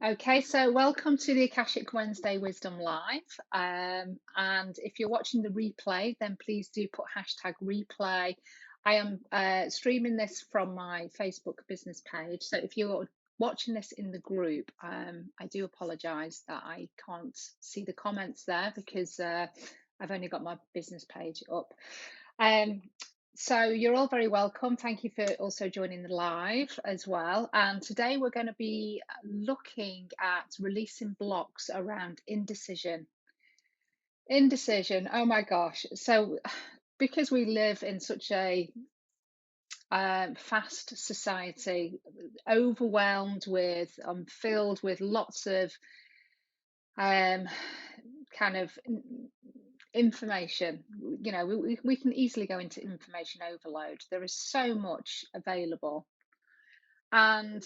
Okay, so welcome to the Akashic Wednesday Wisdom Live. And if you're watching the replay, then please do put hashtag replay. I am streaming this from my Facebook business page. So if you're watching this in the group, I do apologize that I can't see the comments there because I've only got my business page up. Um, so you're all very welcome. Thank you for also joining the live as well. And today we're going to be looking at releasing blocks around indecision. Indecision, oh my gosh. So because we live in such a fast society, overwhelmed with, filled with lots of kind of information, we can easily go into information overload. There is so much available, and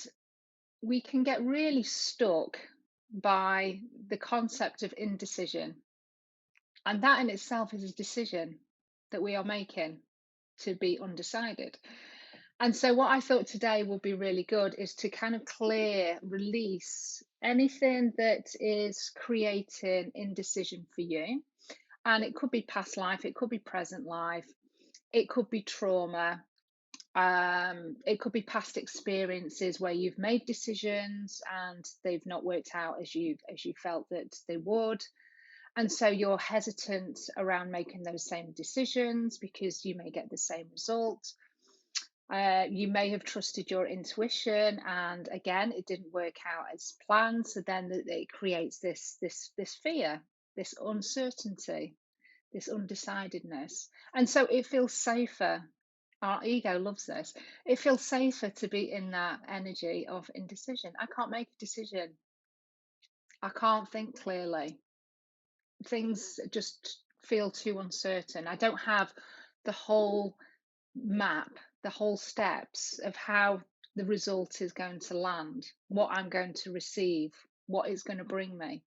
we can get really stuck by the concept of indecision, and that in itself is a decision that we are making to be undecided. And so what I thought today would be really good is to kind of release anything that is creating indecision for you. And it could be past life, it could be present life, it could be trauma, it could be past experiences where you've made decisions and they've not worked out as you felt that they would. And so you're hesitant around making those same decisions because you may get the same result. You may have trusted your intuition, and again, it didn't work out as planned. So then it creates this fear, this uncertainty, this undecidedness. And so it feels safer. Our ego loves this. It feels safer to be in that energy of indecision. I can't make a decision. I can't think clearly. Things just feel too uncertain. I don't have the whole map, the whole steps of how the result is going to land, what I'm going to receive, what it's going to bring me.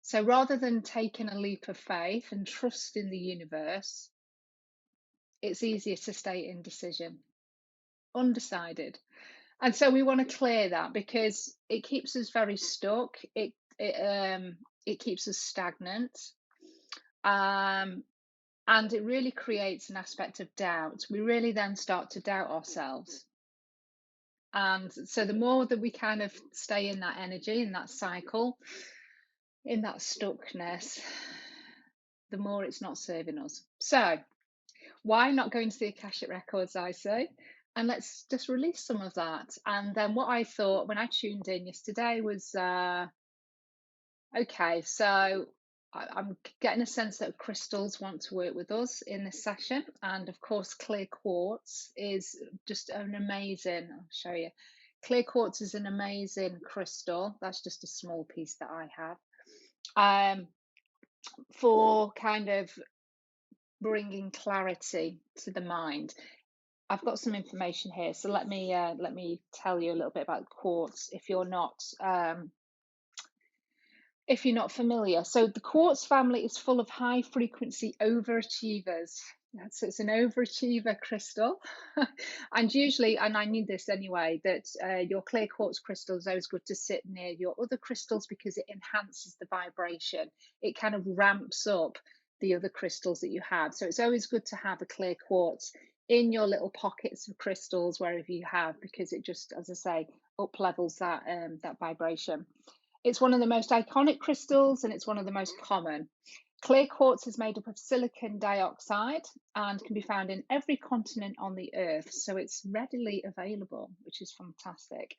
So rather than taking a leap of faith and trust in the universe, it's easier to stay indecision, undecided. And so we want to clear that because it keeps us very stuck. It keeps us stagnant. And it really creates an aspect of doubt. We really then start to doubt ourselves. And so the more that we kind of stay in that energy, in that cycle, in that stuckness, the more it's not serving us. So why not go into the Akashic Records, I say, and let's just release some of that. And then what I thought when I tuned in yesterday was, okay, so I'm getting a sense that crystals want to work with us in this session. And of course, clear quartz is just an amazing, I'll show you. Clear quartz is an amazing crystal. That's just a small piece that I have. For kind of bringing clarity to the mind. I've got some information here, so let me tell you a little bit about quartz if you're not familiar. So the quartz family is full of high frequency overachievers. So it's an overachiever crystal. And usually, and I knew this anyway, that your clear quartz crystal is always good to sit near your other crystals because it enhances the vibration. It kind of ramps up the other crystals that you have. So it's always good to have a clear quartz in your little pockets of crystals wherever you have, because it just, as I say, up levels that vibration. It's one of the most iconic crystals and it's one of the most common. Clear quartz is made up of silicon dioxide and can be found in every continent on the earth, so it's readily available, which is fantastic.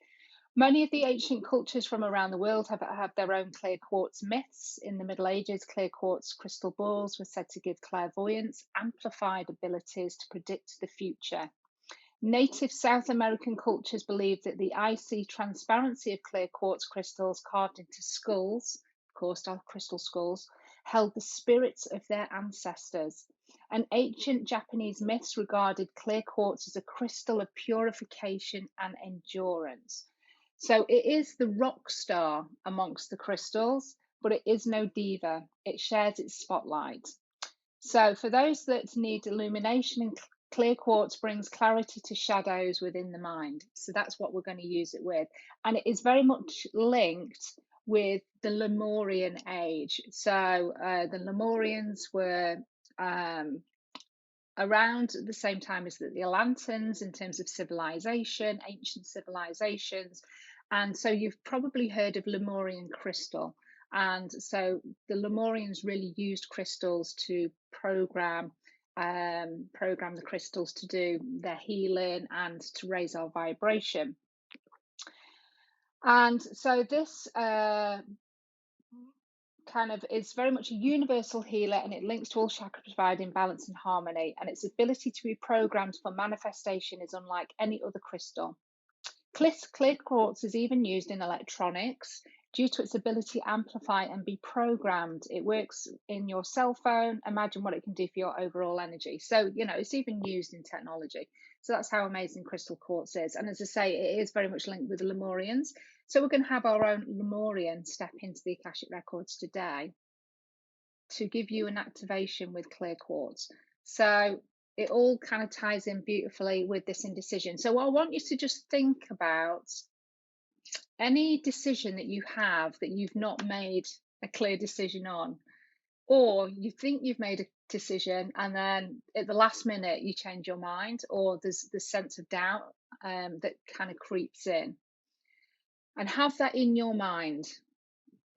Many of the ancient cultures from around the world have their own clear quartz myths. In the Middle Ages, clear quartz crystal balls were said to give clairvoyance, amplified abilities to predict the future. Native South American cultures believed that the icy transparency of clear quartz crystals carved into skulls, of course, our crystal skulls, held the spirits of their ancestors. And ancient Japanese myths regarded clear quartz as a crystal of purification and endurance. So it is the rock star amongst the crystals, but it is no diva. It shares its spotlight. So for those that need illumination Clear quartz brings clarity to shadows within the mind. So that's what we're going to use it with. And it is very much linked with the Lemurian age. So the Lemurians were um, around the same time as the Atlanteans in terms of civilization, ancient civilizations. And so you've probably heard of Lemurian crystal. And so the Lemurians really used crystals to program the crystals to do their healing and to raise our vibration. And so this kind of is very much a universal healer, and it links to all chakras, providing balance and harmony, and its ability to be programmed for manifestation is unlike any other crystal. Clear quartz is even used in electronics due to its ability to amplify and be programmed. It works in your cell phone. Imagine what it can do for your overall energy. So, it's even used in technology. So that's how amazing crystal quartz is. And as I say, it is very much linked with the Lemurians. So we're going to have our own Lemurian step into the Akashic Records today to give you an activation with clear quartz. So it all kind of ties in beautifully with this indecision. So I want you to just think about any decision that you have that you've not made a clear decision on, or you think you've made a decision and then at the last minute you change your mind, or there's the sense of doubt that kind of creeps in, and have that in your mind,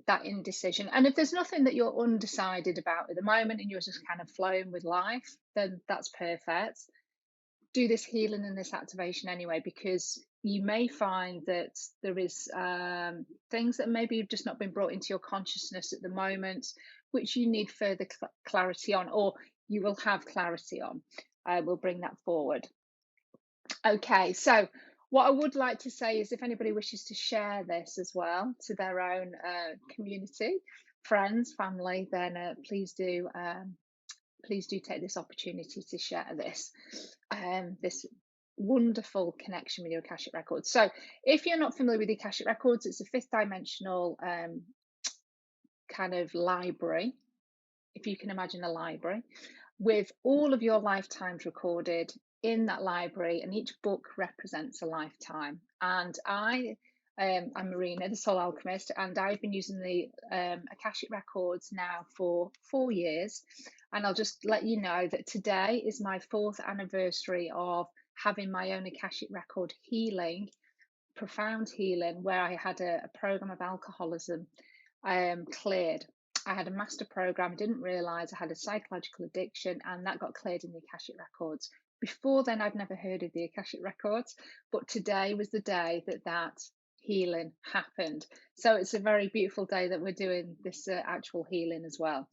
that indecision. And if there's nothing that you're undecided about at the moment and you're just kind of flowing with life, then that's perfect. Do this healing and this activation anyway, because you may find that there is things that maybe have just not been brought into your consciousness at the moment, which you need further clarity on, or you will have clarity on. I will bring that forward. Okay, so what I would like to say is if anybody wishes to share this as well to their own community, friends, family, then please do take this opportunity to share this wonderful connection with your Akashic Records. So if you're not familiar with the Akashic Records, it's a fifth dimensional kind of library, if you can imagine a library, with all of your lifetimes recorded in that library, and each book represents a lifetime. And I'm Marina, the Soul Alchemist, and I've been using the Akashic Records now for 4 years. And I'll just let you know that today is my 4th anniversary of having my own Akashic Record healing, profound healing, where I had a program of alcoholism cleared. I had a master program, didn't realize I had a psychological addiction, and that got cleared in the Akashic Records. Before then, I'd never heard of the Akashic Records, but today was the day that healing happened. So it's a very beautiful day that we're doing this actual healing as well.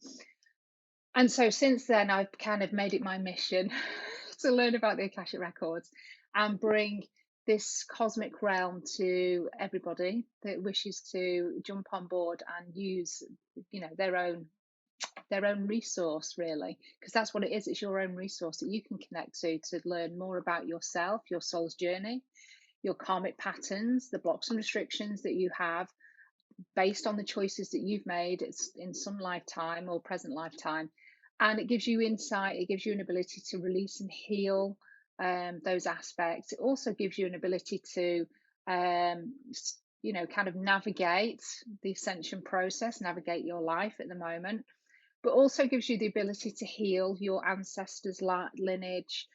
And so since then, I've kind of made it my mission to learn about the Akashic Records and bring this cosmic realm to everybody that wishes to jump on board and use, their own resource, really, because that's what it is. It's your own resource that you can connect to learn more about yourself, your soul's journey, your karmic patterns, the blocks and restrictions that you have based on the choices that you've made in some lifetime or present lifetime. And it gives you insight, it gives you an ability to release and heal those aspects. It also gives you an ability to kind of navigate the ascension process, navigate your life at the moment, but also gives you the ability to heal your ancestors' lineage,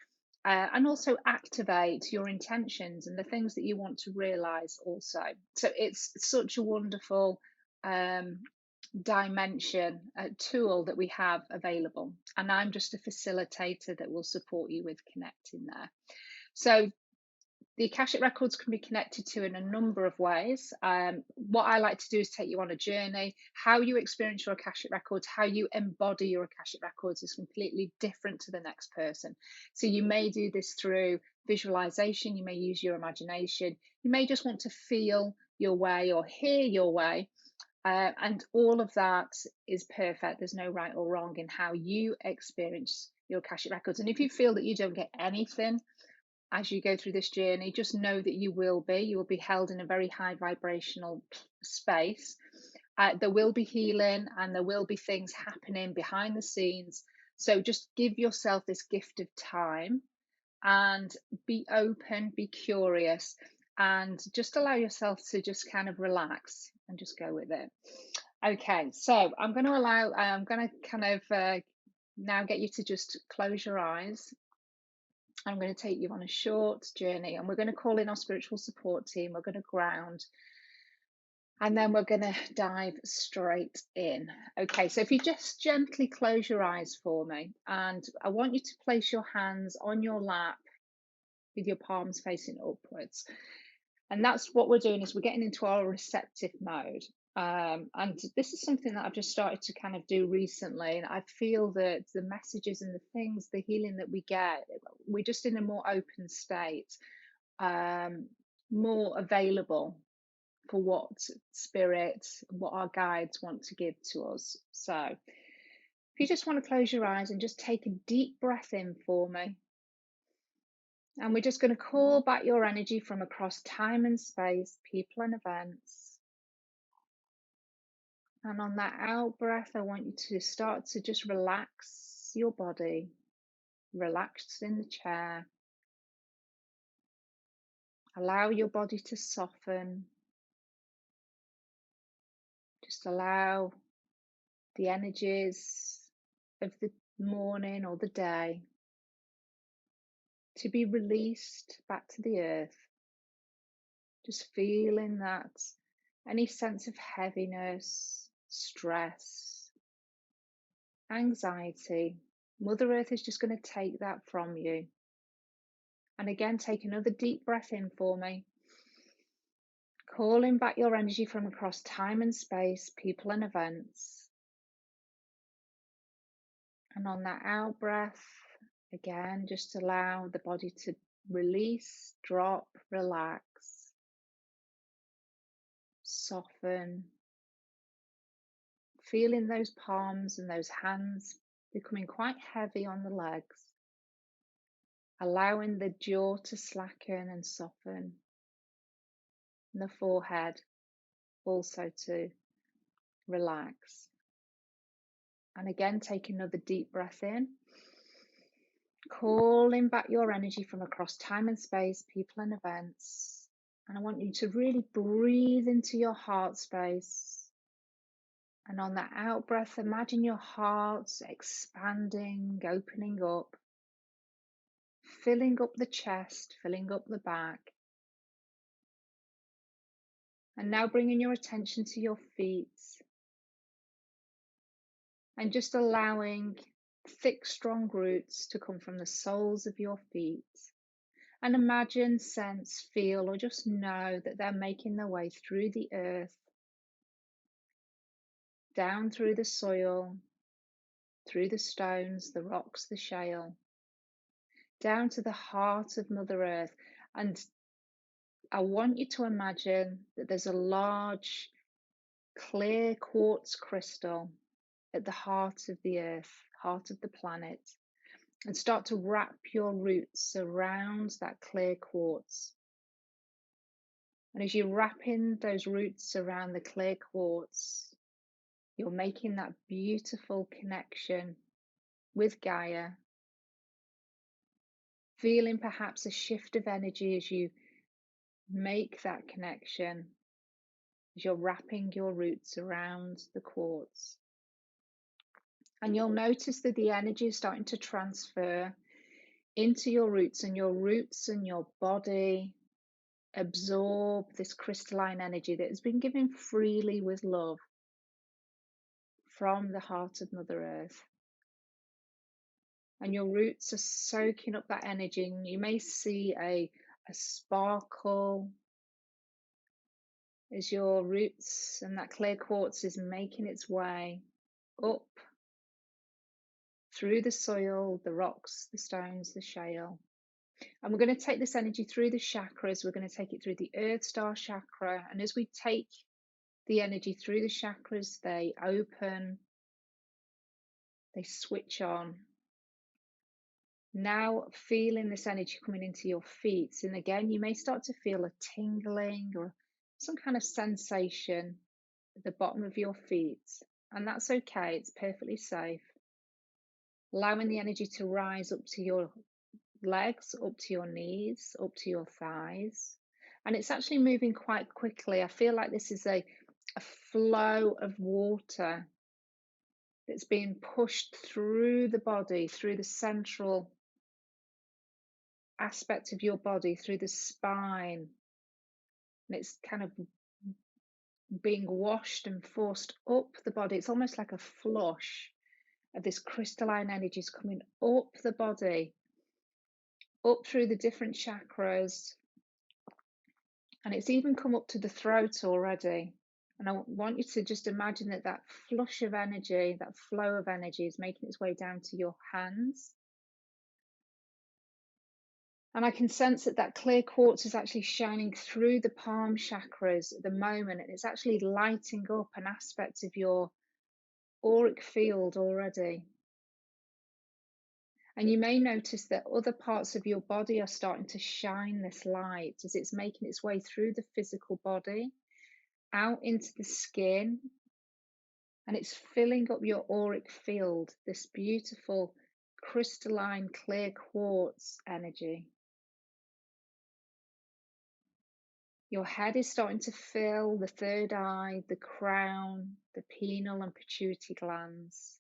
and also activate your intentions and the things that you want to realize also. So it's such a wonderful dimension, tool that we have available, and I'm just a facilitator that will support you with connecting there. So the Akashic Records can be connected to in a number of ways. What I like to do is take you on a journey. How you experience your Akashic Records, how you embody your Akashic Records is completely different to the next person. So you may do this through visualization, you may use your imagination, you may just want to feel your way or hear your way. And all of that is perfect. There's no right or wrong in how you experience your Akashic Records. And if you feel that you don't get anything as you go through this journey, just know that you will be held in a very high vibrational space. There will be healing and there will be things happening behind the scenes. So just give yourself this gift of time and be open, be curious, and just allow yourself to just kind of relax and just go with it. Okay, so I'm going to kind of now get you to just close your eyes. I'm going to take you on a short journey, and we're going to call in our spiritual support team. We're going to ground, and then we're going to dive straight in. Okay, so if you just gently close your eyes for me, and I want you to place your hands on your lap with your palms facing upwards. And that's what we're doing, is we're getting into our receptive mode. And this is something that I've just started to kind of do recently, and I feel that the messages and the things, the healing that we get, we're just in a more open state, more available for what spirit, what our guides want to give to us. So if you just want to close your eyes and just take a deep breath in for me. And we're just going to call back your energy from across time and space, people and events. And on that out breath, I want you to start to just relax your body, relax in the chair. Allow your body to soften. Just allow the energies of the morning or the day to be released back to the earth. Just feeling that any sense of heaviness, stress, anxiety, Mother Earth is just going to take that from you. And again, take another deep breath in for me. Calling back your energy from across time and space, people and events. And on that out breath, again, just allow the body to release, drop, relax, soften. Feeling those palms and those hands becoming quite heavy on the legs. Allowing the jaw to slacken and soften. And the forehead also to relax. And again, take another deep breath in. Calling back your energy from across time and space, people and events. And I want you to really breathe into your heart space. And on that out breath, imagine your heart expanding, opening up, filling up the chest, filling up the back. And now bringing your attention to your feet. And just allowing thick, strong roots to come from the soles of your feet. And imagine, sense, feel, or just know that they're making their way through the earth, down through the soil, through the stones, the rocks, the shale, down to the heart of Mother Earth. And I want you to imagine that there's a large, clear quartz crystal at the heart of the earth, heart of the planet, and start to wrap your roots around that clear quartz. And as you're wrapping those roots around the clear quartz, you're making that beautiful connection with Gaia, feeling perhaps a shift of energy as you make that connection, as you're wrapping your roots around the quartz. And you'll notice that the energy is starting to transfer into your roots, and your body absorb this crystalline energy that has been given freely with love from the heart of Mother Earth. And your roots are soaking up that energy, and you may see a sparkle as your roots and that clear quartz is making its way up through the soil, the rocks, the stones, the shale. And we're going to take this energy through the chakras. We're going to take it through the Earth Star chakra. And as we take the energy through the chakras, they open, they switch on. Now feeling this energy coming into your feet. And again, you may start to feel a tingling or some kind of sensation at the bottom of your feet. And that's okay, it's perfectly safe. Allowing the energy to rise up to your legs up to your knees, up to your thighs. And it's actually moving quite quickly. I feel like this is a flow of water that's being pushed through the body, through the central aspect of your body, through the spine. And it's kind of being washed and forced up the body. It's almost like a flush of this crystalline energy is coming up the body, up through the different chakras. And it's even come up to the throat already. And I want you to just imagine that that flush of energy, that flow of energy is making its way down to your hands. And I can sense that that clear quartz is actually shining through the palm chakras at the moment. And it's actually lighting up an aspect of your auric field already. And you may notice that other parts of your body are starting to shine this light as it's making its way through the physical body, out into the skin, and it's filling up your auric field, this beautiful crystalline clear quartz energy. Your head is starting to fill, the third eye, the crown, the pineal and pituitary glands.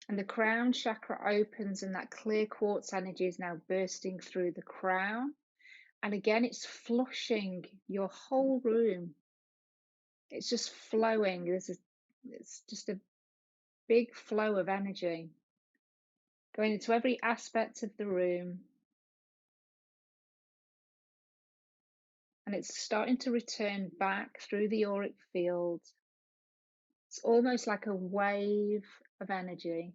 And the crown chakra opens and that clear quartz energy is now bursting through the crown. And again, it's flushing your whole room. It's just flowing. It's just a big flow of energy going into every aspect of the room. And it's starting to return back through the auric field. It's almost like a wave of energy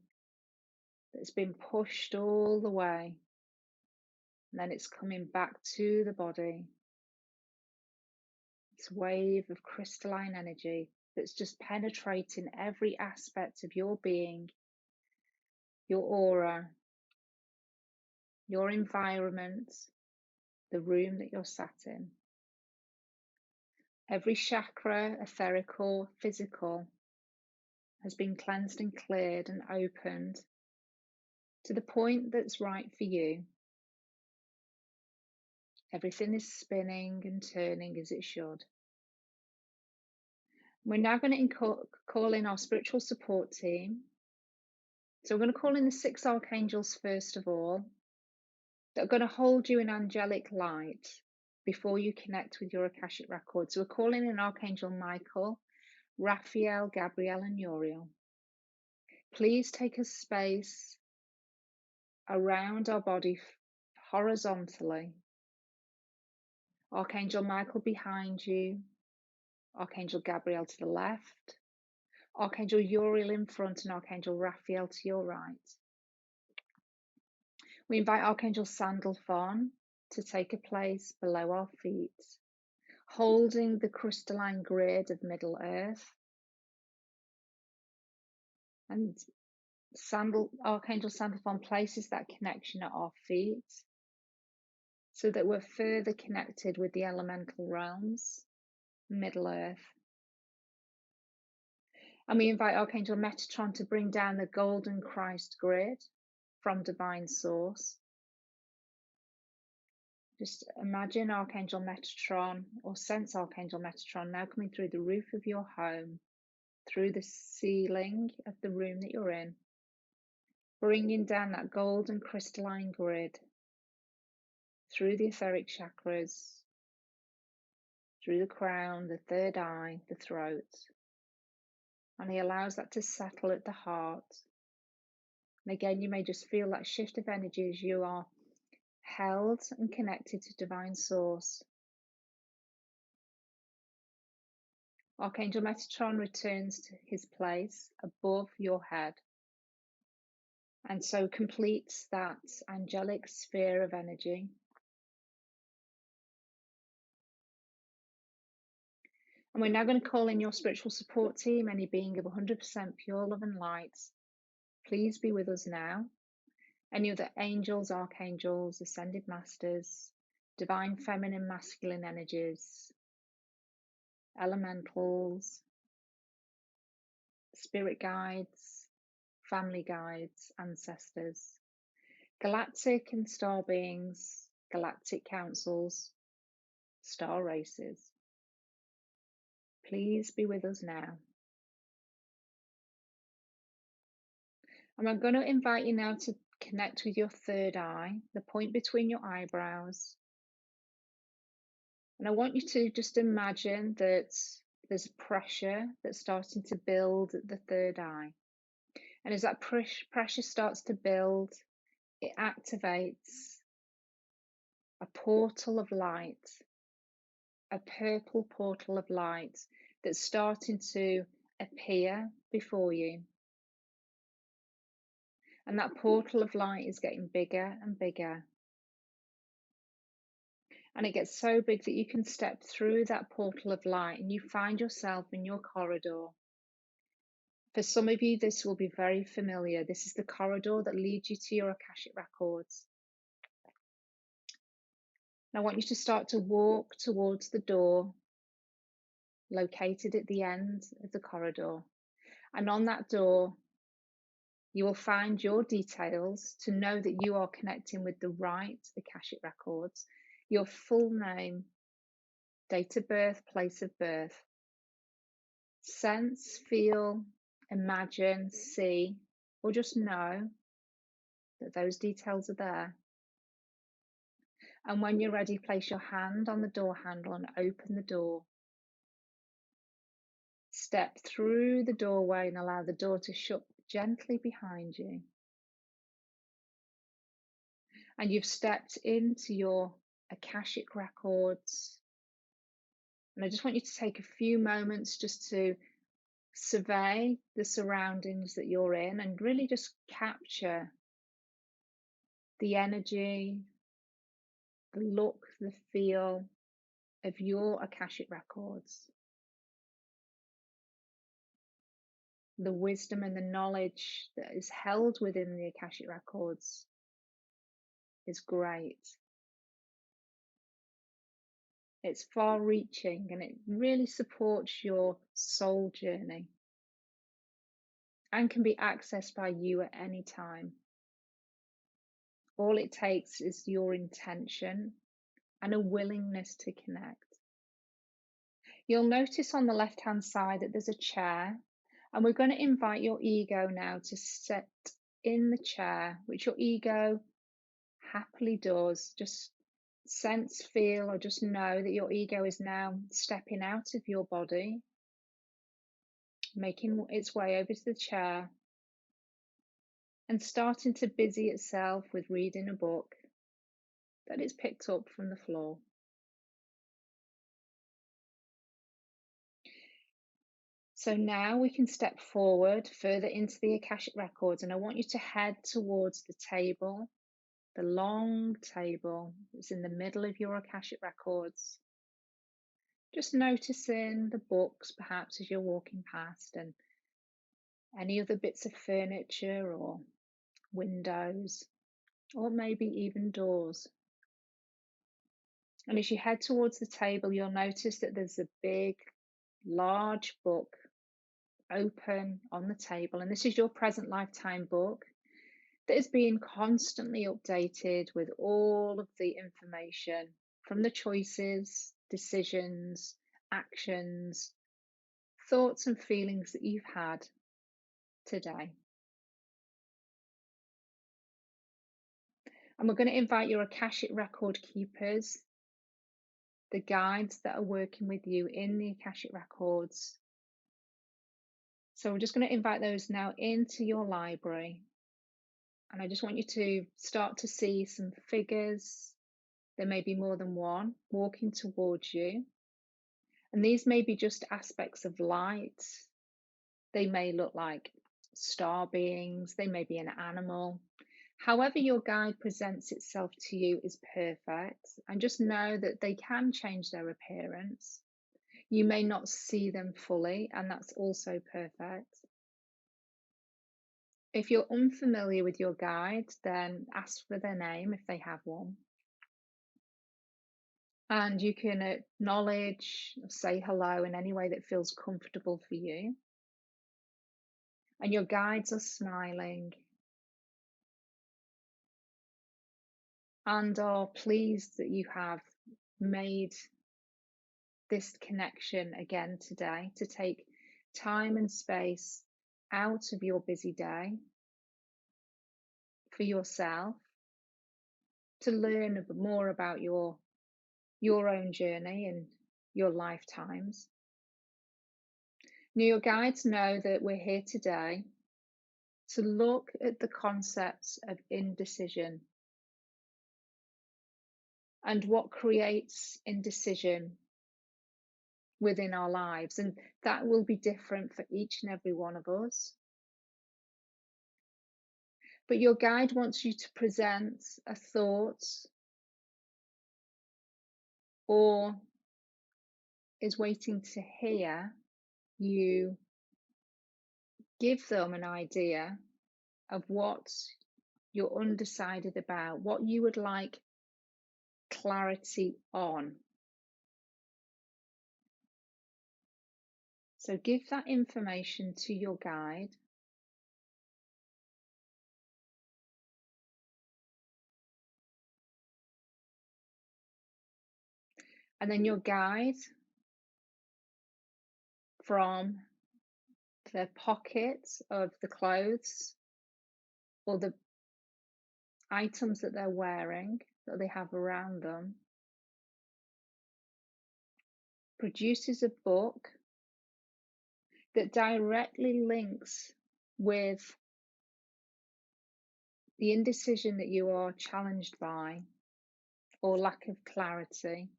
that's been pushed all the way. And then it's coming back to the body. This wave of crystalline energy that's just penetrating every aspect of your being, your aura, your environment, the room that you're sat in. Every chakra, etheric or physical, has been cleansed and cleared and opened to the point that's right for you. Everything is spinning and turning as it should. We're now going to call in our spiritual support team. So we're going to call in the 6 archangels first of all, that are going to hold you in angelic light before you connect with your Akashic record. So we're calling in Archangel Michael, Raphael, Gabriel, and Uriel. Please take a space around our body horizontally. Archangel Michael behind you, Archangel Gabriel to the left, Archangel Uriel in front, and Archangel Raphael to your right. We invite Archangel Sandalphon to take a place below our feet, holding the crystalline grid of Middle Earth. And Archangel Sandalphon places that connection at our feet so that we're further connected with the elemental realms, Middle Earth. And we invite Archangel Metatron to bring down the golden Christ grid from Divine Source. Just imagine Archangel Metatron, or sense Archangel Metatron now coming through the roof of your home, through the ceiling of the room that you're in, bringing down that golden crystalline grid through the etheric chakras, through the crown, the third eye, the throat. And he allows that to settle at the heart. And again, you may just feel that shift of energy as you are held and connected to Divine Source. Archangel Metatron returns to his place above your head, and so completes that angelic sphere of energy. And we're now going to call in your spiritual support team, any being of 100% pure love and light. Please be with us now. Any other angels, archangels, ascended masters, divine feminine, masculine energies, elementals, spirit guides, family guides, ancestors. galactic and star beings, galactic councils, star races. Please be with us now. And I'm going to invite you now to connect with your third eye, the point between your eyebrows. And I want you to just imagine that there's pressure that's starting to build at the third eye. And as that pressure starts to build, it activates a portal of light, a purple portal of light that's starting to appear before you. And that portal of light is getting bigger and bigger. And it gets so big that you can step through that portal of light and you find yourself in your corridor. For some of you, this will be very familiar. This is the corridor that leads you to your Akashic Records. And I want you to start to walk towards the door located at the end of the corridor. And on that door, you will find your details to know that you are connecting with the right Akashic Records, your full name, date of birth, place of birth. Sense, feel, imagine, see, or just know that those details are there. And when you're ready, place your hand on the door handle and open the door. Step through the doorway and allow the door to shut gently behind you. And you've stepped into your Akashic Records. And I just want you to take a few moments just to survey the surroundings that you're in and really just capture the energy, the look, the feel of your Akashic Records. The wisdom and the knowledge that is held within the Akashic Records is great. It's far reaching and it really supports your soul journey and can be accessed by you at any time. All it takes is your intention and a willingness to connect. You'll notice on the left hand side that there's a chair, and we're going to invite your ego now to sit in the chair, which your ego happily does. Just sense, feel, or just know that your ego is now stepping out of your body, making its way over to the chair and starting to busy itself with reading a book that it's picked up from the floor. So now we can step forward further into the Akashic Records, and I want you to head towards the table, the long table that's in the middle of your Akashic Records. Just noticing the books perhaps as you're walking past and any other bits of furniture or windows or maybe even doors. And as you head towards the table, you'll notice that there's a big, large book open on the table, and this is your present lifetime book that is being constantly updated with all of the information from the choices, decisions, actions, thoughts and feelings that you've had today. And we're going to invite your Akashic Record keepers, the guides that are working with you in the Akashic Records. So we're just going to invite those now into your library. And I just want you to start to see some figures. There may be more than one walking towards you. And these may be just aspects of light. They may look like star beings. They may be an animal. However your guide presents itself to you is perfect. And just know that they can change their appearance. You may not see them fully, and that's also perfect. If you're unfamiliar with your guide, then ask for their name if they have one. And you can acknowledge or say hello in any way that feels comfortable for you. And your guides are smiling. and are pleased that you have made this connection again today, to take time and space out of your busy day for yourself, to learn more about your own journey and your lifetimes. Now, your guides know that we're here today to look at the concepts of indecision and what creates indecision within our lives. And that will be different for each and every one of us. But your guide wants you to present a thought, or is waiting to hear you give them an idea of what you're undecided about, what you would like clarity on. So give that information to your guide. And then your guide, from the pockets of the clothes or the items that they're wearing, that they have around them, produces a book that directly links with the indecision that you are challenged by, or lack of clarity.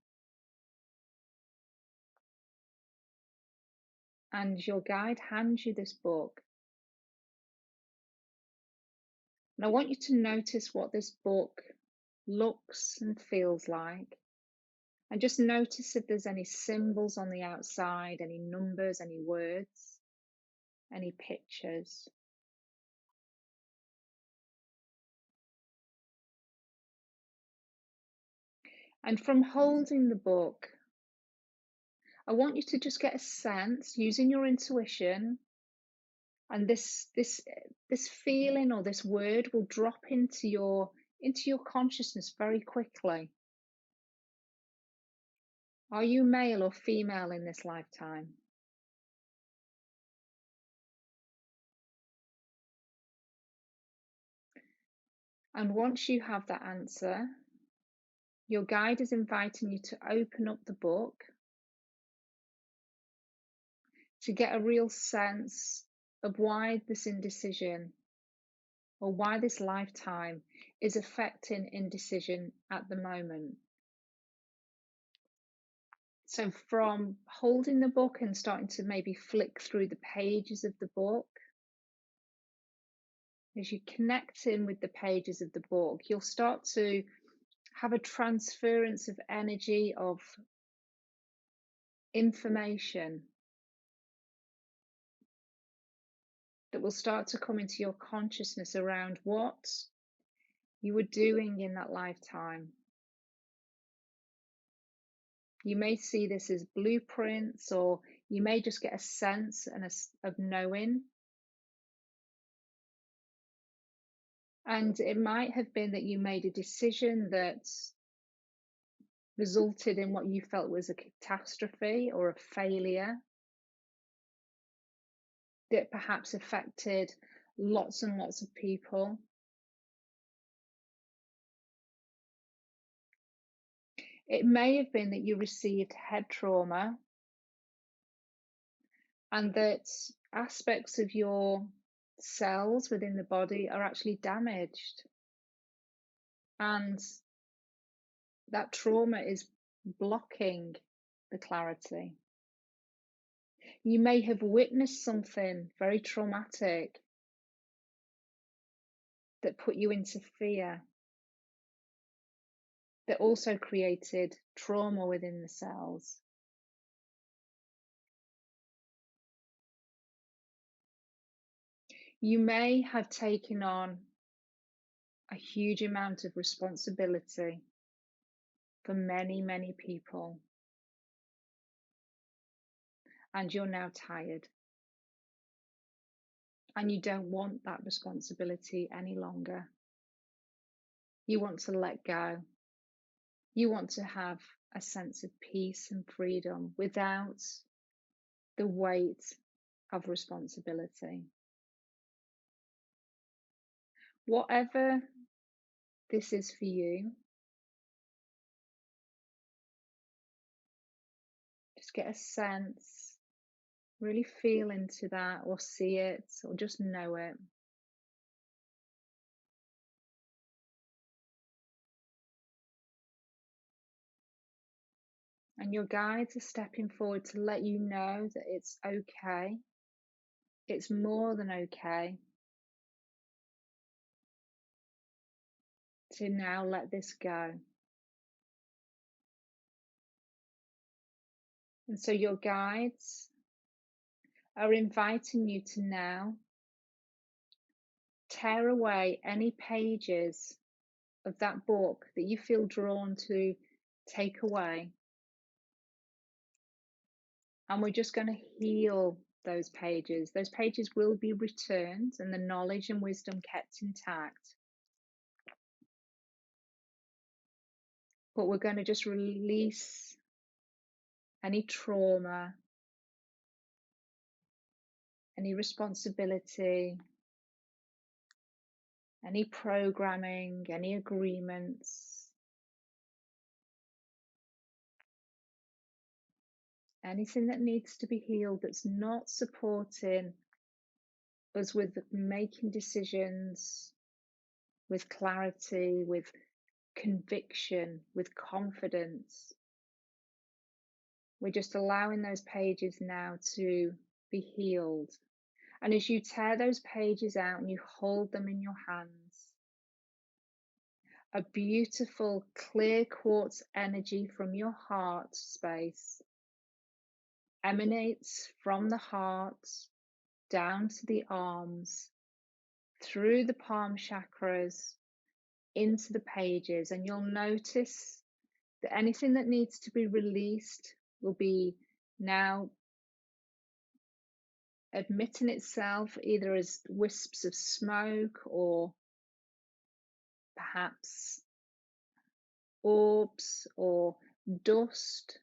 And your guide hands you this book. And I want you to notice what this book looks and feels like. And just notice if there's any symbols on the outside, any numbers, any words, any pictures. And from holding the book, I want you to just get a sense, using your intuition, and this feeling or this word will drop into your consciousness very quickly. Are you male or female in this lifetime? And once you have that answer, your guide is inviting you to open up the book to get a real sense of why this indecision, or why this lifetime is affecting indecision at the moment. So from holding the book and starting to maybe flick through the pages of the book, as you connect in with the pages of the book, you'll start to have a transference of energy, of information that will start to come into your consciousness around what you were doing in that lifetime. You may see this as blueprints, or you may just get a sense of knowing. And it might have been that you made a decision that resulted in what you felt was a catastrophe or a failure, that perhaps affected lots and lots of people. It may have been that you received head trauma, and that aspects of your cells within the body are actually damaged, and that trauma is blocking the clarity. You may have witnessed something very traumatic that put you into fear, that also created trauma within the cells. You may have taken on a huge amount of responsibility for many, many people, and you're now tired, and you don't want that responsibility any longer. You want to let go. You want to have a sense of peace and freedom without the weight of responsibility. Whatever this is for you, just get a sense, really feel into that, or see it, or just know it. And your guides are stepping forward to let you know that it's okay. It's more than okay to now let this go. And so your guides are inviting you to now tear away any pages of that book that you feel drawn to take away. And we're just going to heal those pages. Those pages will be returned and the knowledge and wisdom kept intact. But we're going to just release any trauma, any responsibility, any programming, any agreements, anything that needs to be healed that's not supporting us with making decisions with clarity, with conviction, with confidence. We're just allowing those pages now to be healed. And as you tear those pages out and you hold them in your hands, a beautiful, clear quartz energy from your heart space emanates from the heart down to the arms, through the palm chakras, into the pages. And you'll notice that anything that needs to be released will be now admitting itself either as wisps of smoke or perhaps orbs or dust.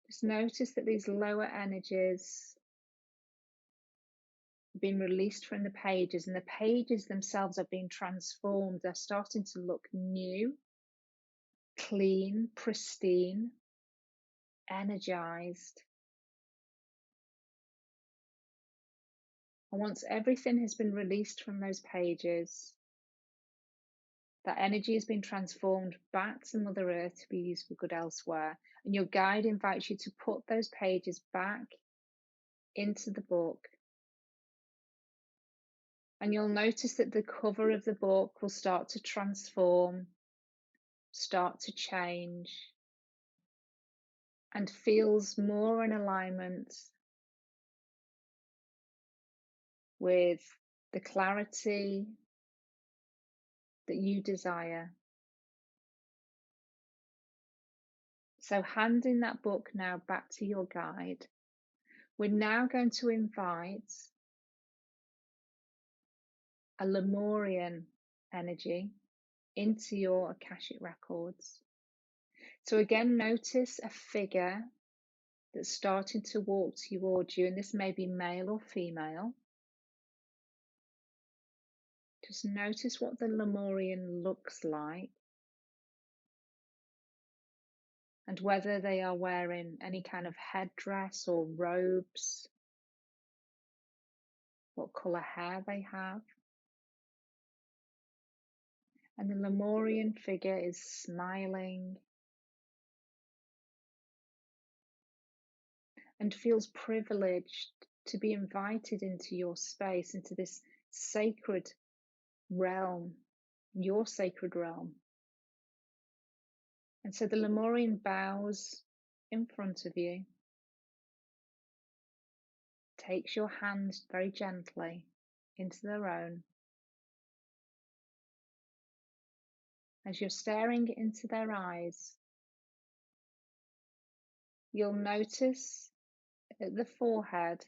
Just notice that these lower energies have been released from the pages, and the pages themselves are being transformed. They're starting to look new, clean, pristine, energized. And once everything has been released from those pages, that energy has been transformed back to Mother Earth to be used for good elsewhere. And your guide invites you to put those pages back into the book. And you'll notice that the cover of the book will start to transform, start to change, and feels more in alignment with the clarity that you desire. So handing that book now back to your guide, we're now going to invite a Lemurian energy into your Akashic records. So again, notice a figure that's starting to walk towards you, and this may be male or female. Just notice what the Lemurian looks like and whether they are wearing any kind of headdress or robes, what colour hair they have. And the Lemurian figure is smiling and feels privileged to be invited into your space, into this sacred realm, your sacred realm. And so the Lemurian bows in front of you, takes your hand very gently into their own. As you're staring into their eyes, you'll notice at the forehead,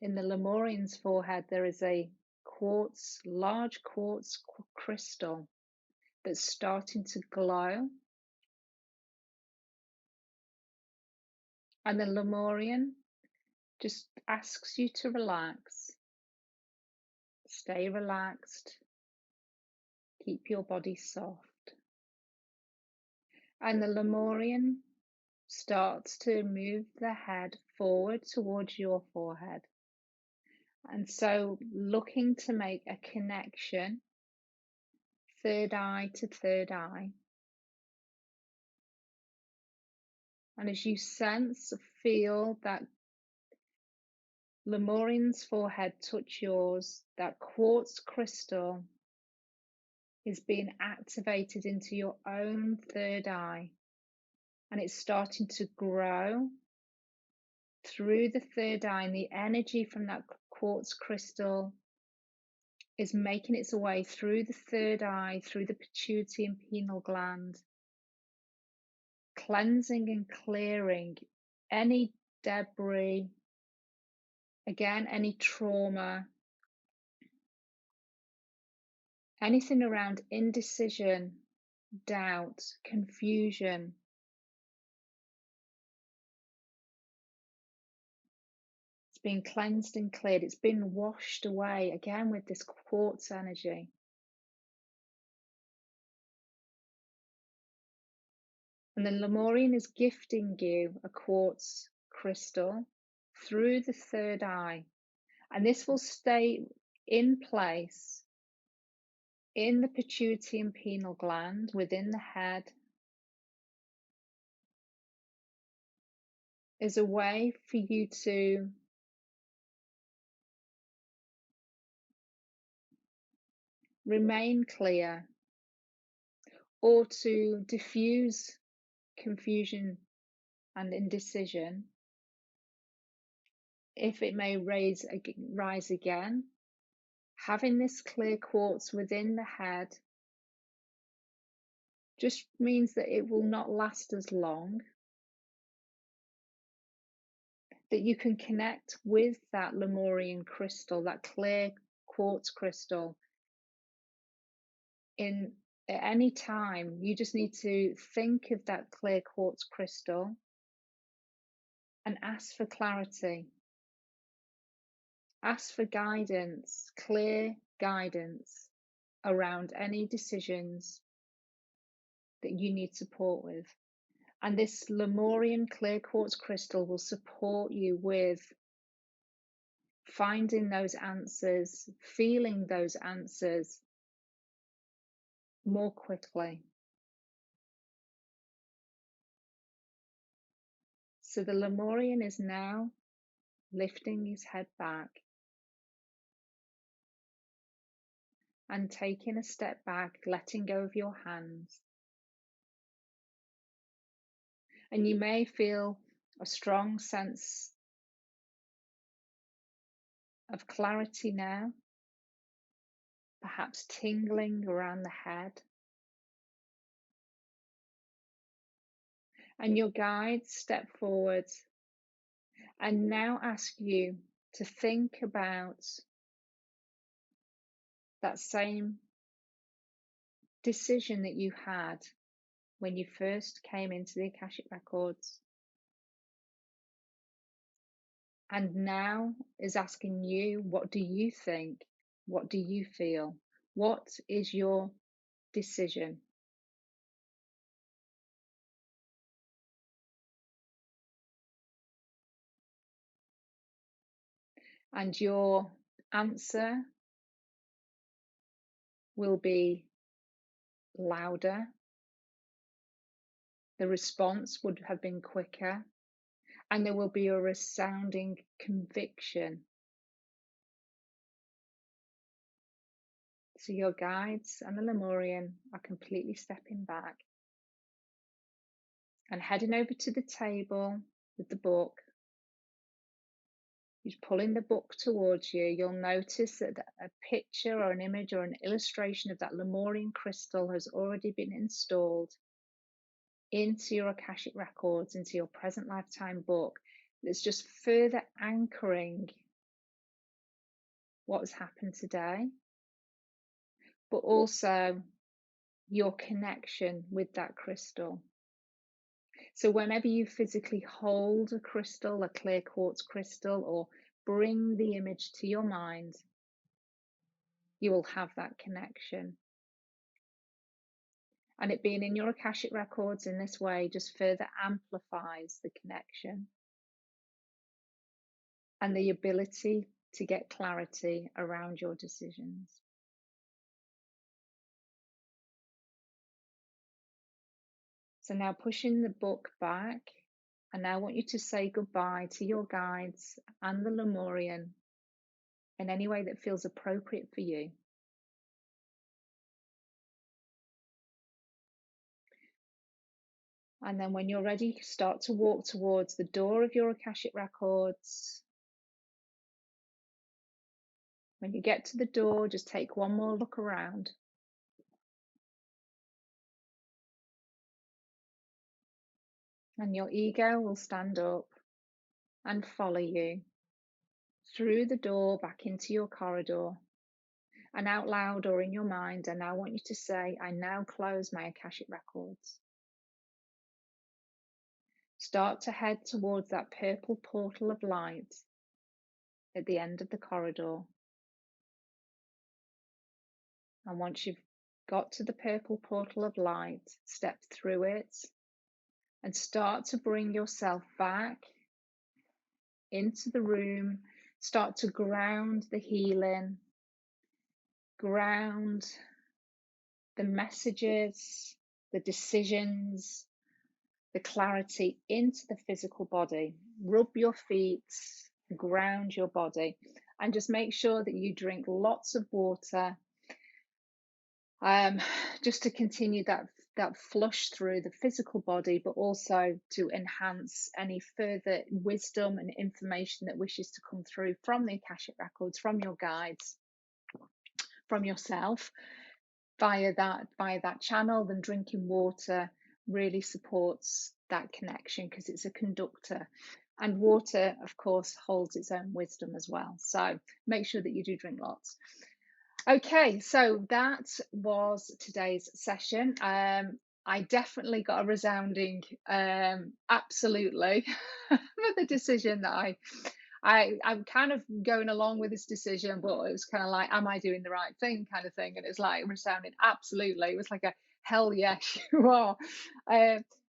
in the Lemurian's forehead, there is a quartz, large quartz crystal that's starting to glow. And the Lemurian just asks you to relax, stay relaxed, keep your body soft. And the Lemurian starts to move the head forward towards your forehead. And so looking to make a connection, third eye to third eye. And as you sense, feel that Lemurian's forehead touch yours, that quartz crystal is being activated into your own third eye. And it's starting to grow through the third eye, and the energy from that quartz crystal is making its way through the third eye, through the pituitary and pineal gland, cleansing and clearing any debris, again, any trauma, anything around indecision, doubt, confusion. It's been cleansed and cleared. It's been washed away again with this quartz energy. And the Lemurian is gifting you a quartz crystal through the third eye. And this will stay in place in the pituitary and pineal gland within the head as a way for you to remain clear or to diffuse confusion and indecision if it may rise again. Having this clear quartz within the head just means that it will not last as long, that you can connect with that Lemurian crystal, that clear quartz crystal at any time. You just need to think of that clear quartz crystal and ask for clarity. Ask for guidance, clear guidance around any decisions that you need support with. And this Lemurian clear quartz crystal will support you with finding those answers, feeling those answers more quickly. So the Lemurian is now lifting his head back and taking a step back, letting go of your hands. And you may feel a strong sense of clarity now, perhaps tingling around the head. And your guides step forward and now ask you to think about that same decision that you had when you first came into the Akashic Records. And now is asking you, what do you think? What do you feel? What is your decision? And your answer will be louder. The response would have been quicker, and there will be a resounding conviction. So your guides and the Lemurian are completely stepping back and heading over to the table with the book. He's pulling the book towards you. You'll notice that a picture or an image or an illustration of that Lemurian crystal has already been installed into your Akashic Records, into your present lifetime book. It's just further anchoring what has happened today, but also your connection with that crystal. So whenever you physically hold a crystal, a clear quartz crystal, or bring the image to your mind, you will have that connection. And it being in your Akashic records in this way just further amplifies the connection and the ability to get clarity around your decisions. So now pushing the book back, and now I want you to say goodbye to your guides and the Lemurian in any way that feels appropriate for you. And then when you're ready, start to walk towards the door of your Akashic records. When you get to the door, just take one more look around. And your ego will stand up and follow you through the door back into your corridor. And out loud or in your mind, I now want you to say, I now close my Akashic records. Start to head towards that purple portal of light at the end of the corridor. And once you've got to the purple portal of light, step through it and start to bring yourself back into the room. Start to ground the healing, ground the messages, the decisions, the clarity into the physical body. Rub your feet, ground your body, and just make sure that you drink lots of water, just to continue that flush through the physical body, but also to enhance any further wisdom and information that wishes to come through from the Akashic records, from your guides, from yourself via that channel. Then drinking water really supports that connection because it's a conductor, and water of course holds its own wisdom as well, so make sure that you do drink lots. Okay, so that was today's session. I definitely got a resounding absolutely for the decision that I'm kind of going along with this decision, but it was kind of like, am I doing the right thing kind of thing? And it's like resounding absolutely. It was like a hell yes, you are.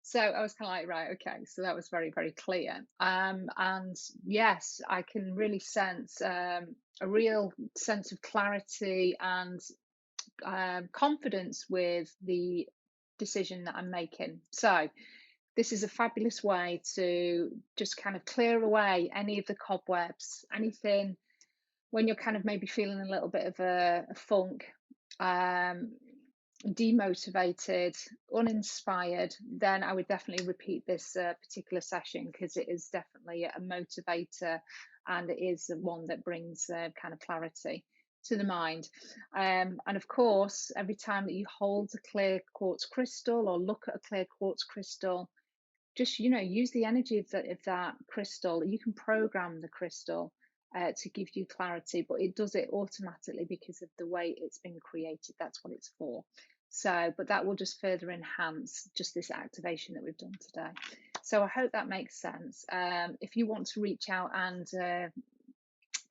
So I was kind of like, right, okay. So that was very, very clear. And yes, I can really sense a real sense of clarity and confidence with the decision that I'm making. So this is a fabulous way to just kind of clear away any of the cobwebs, anything when you're kind of maybe feeling a little bit of a funk, demotivated, uninspired, then I would definitely repeat this particular session because it is definitely a motivator and it is one that brings kind of clarity to the mind. And of course, every time that you hold a clear quartz crystal or look at a clear quartz crystal, just use the energy of that crystal. You can program the crystal to give you clarity, but it does it automatically because of the way it's been created. That's what it's for. So, but that will just further enhance just this activation that we've done today. So I hope that makes sense. If you want to reach out and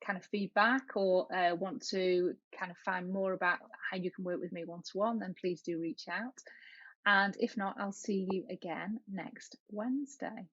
kind of feedback or want to kind of find more about how you can work with me one-to-one, then please do reach out. And if not, I'll see you again next Wednesday.